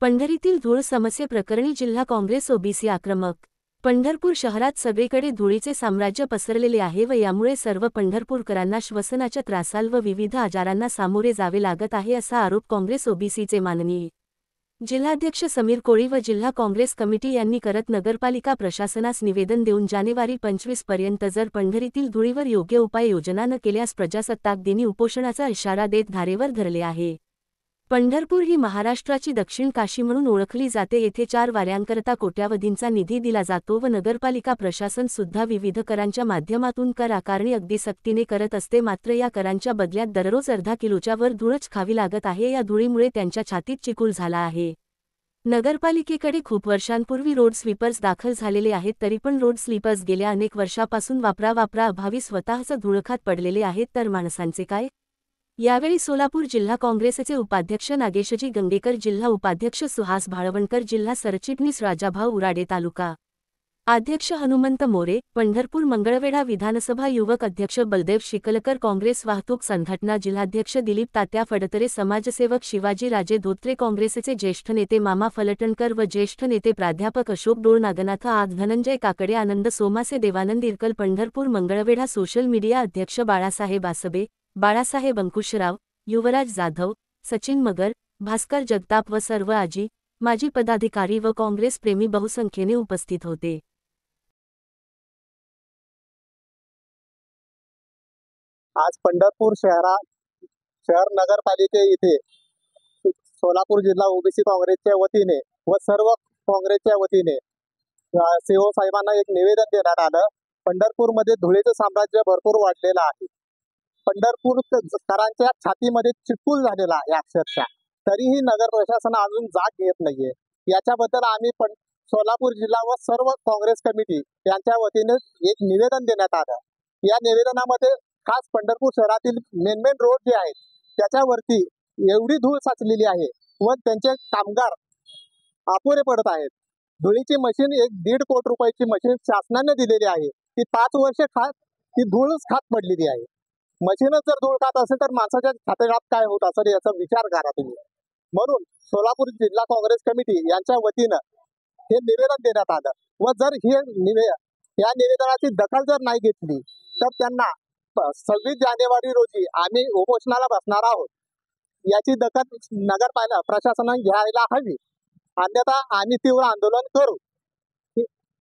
पंढरीतील धूळ समस्ये प्रकरणी जिल्हा काँग्रेस ओबीसी आक्रमक। पंढरपूर शहरात सगळीकडे धुळीचे साम्राज्य पसरलेले आहे व यामुळे सर्व पंढरपूरकरांना श्वसनाच्या त्रासाल व विविध आजारांना सामोरे जावे लागत आहे असा आरोप काँग्रेस ओबीसीचे माननीय जिल्हाध्यक्ष समीर कोळी व जिल्हा काँग्रेस कमिटी यांनी करत नगरपालिका प्रशासनास निवेदन देऊन जानेवारी 25 पर्यंत जर पंढरीतील धुळीवर योग्य उपाययोजना न केल्यास प्रजासत्ताक दिनी उपोषणाचा इशारा देत धारेवर धरले आहे। पंढरपूर ही महाराष्ट्राची दक्षिण काशी म्हणून ओळखली जाते। येथे 4 वाऱ्यांकरता कोट्यावधींचा निधी दिला जातो व नगरपालिका प्रशासन सुद्धा विविध करांच्या माध्यमातून कर आकारणी अगदी सक्तीने करत असते, मात्र या करांच्या बदल्यात दररोज अर्धा किलोच्या वर धूळच खावी लागत आहे। या धुळीमुळे त्यांच्या छातीत चिकूल झाला आहे। नगरपालिकेकडे खूप वर्षांपूर्वी रोड स्वीपर्स दाखल झालेले आहेत, तरी पण रोड स्वीपर्स गेल्या अनेक वर्षापासून वापरा अभावी स्वतःच धुळखात पडलेले आहेत, तर माणसांचे काय? यावेळी सोलापूर जिल्हा काँग्रेसचे उपाध्यक्ष नागेशजी गंगेकर, जिल्हा उपाध्यक्ष सुहास भाळवणकर, जिल्हा सरचिटणीस राजाभाऊ उराडे, तालुका अध्यक्ष हनुमंत मोरे, पंढरपूर मंगळवेढा विधानसभा युवक अध्यक्ष बलदेव शिकलकर, काँग्रेस वाहतूक संघटना जिल्हाध्यक्ष दिलीप तात्या फडतरे, समाजसेवक शिवाजी राजे धोत्रे, काँग्रेसचे ज्येष्ठ नेते मामा फलटणकर व ज्येष्ठ नेते प्राध्यापक अशोक डोळ, नागनाथ आद, धनंजय काकडे, आनंद सोमासे, देवानंद इरकल, पंढरपूर मंगळवेढा सोशल मीडिया अध्यक्ष बाळासाहेब आसबे, बाळासाहेब अंकुशराव, युवराज जाधव, सचिन मगर, भास्कर जगताप व सर्व आजी माजी पदाधिकारी व काँग्रेस प्रेमी बहुसंख्येने उपस्थित होते। आज पंढरपूर शहर नगरपालिके इथे सोलापूर जिल्हा ओबीसी काँग्रेसच्या वतीने व सर्व काँग्रेसच्या वतीने सीओ साहेबांना एक निवेदन देण्यात आलं। पंढरपूरमध्ये धुळीचं साम्राज्य भरपूर वाढलेलं आहे। पंढरपूरकरांच्या छातीमध्ये चिकूल झालेला आहे अक्षरशः, तरीही नगर प्रशासन अजून जाग घेत नाहीये। याच्याबद्दल आम्ही सोलापूर जिल्हा व सर्व काँग्रेस कमिटी यांच्या वतीने एक निवेदन देण्यात आलं। या निवेदनामध्ये खास पंढरपूर शहरातील मेन रोड जे आहेत त्याच्यावरती एवढी धूळ साचलेली आहे व त्यांचे कामगार अपुरे पडत आहेत। धुळीची मशीन 1.5 कोटी रुपयाची मशीन शासनाने दिलेली आहे, ती 5 वर्ष ती धूळच खात पडलेली आहे। मशीनच जर धूळ खात असेल तर माणसाच्या छातीत काय होत असेल याचा विचार करा तुम्ही। म्हणून सोलापूर जिल्हा काँग्रेस कमिटी यांच्या वतीनं हे निवेदन देण्यात आलं व जर या निवेदनाची दखल जर नाही घेतली तर त्यांना 26 जानेवारी रोजी आम्ही उपोषणाला बसणार आहोत। याची दखल नगरपालिका प्रशासनाने घ्यायला हवी, अन्यथा आम्ही तीव्र आंदोलन करू।